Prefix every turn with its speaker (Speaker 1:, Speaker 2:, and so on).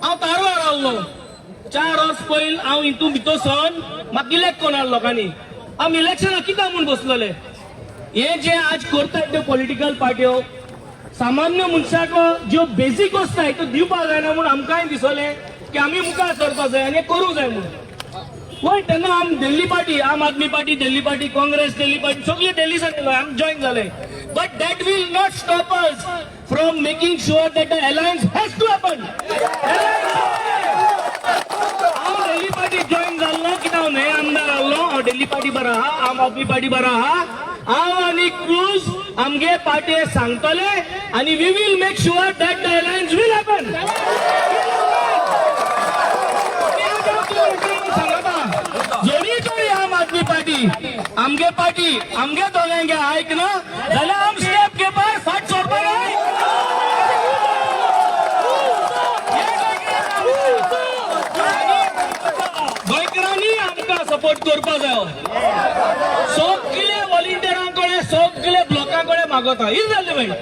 Speaker 1: हांव कारवार रावलो 4 वर्स पयलीं हांव हितून भितर सन म्हाका इलेक्ट कोणार लोकांनी हांव इलेक्शनाक कित्याक म्हूण बसलोले हे जे आज करतात त्यो पॉलिटिकल पार्ट्यो सामान्य मनशाक ज्यो बेसीक वस्तू आहाय त्यो दिवपाक जायना म्हूण आमकांय दिसलें की आमी मुखार सरपाक जाय आनी हें करूंक जाय म्हणून पण तेन्ना आम Delhi party Aam Aadmi party Delhi party Congress Delhi party सगळे दिल्लीसान येयलो आम जॉइन जाले but that will not stop us from making sure that the alliance has to happen हांव दिल्ली पार्टी जॉइन जाल्लो कित्याक हांव न्हय आमदार आहलो हांव दिल्ली पार्टी बरो आहा आम आदमी पार्टी बरो आहा हांव आनी क्रूज आमगे पार्टी सांगतले आनी we will make sure that the alliance will happen जोरी जोरी आम आदमी पार्टी आमगे दोगांगे आयक ना जाल्यार आम स्टेप घेवपाक फाट सोडपाक जाय गोंयकारांनी आमकां सपोर्ट करपाक जायो सगळे व्हॉलिंटियरां कडेन सगळे ब्लॉकां कडेन मागता इज एलिमेंट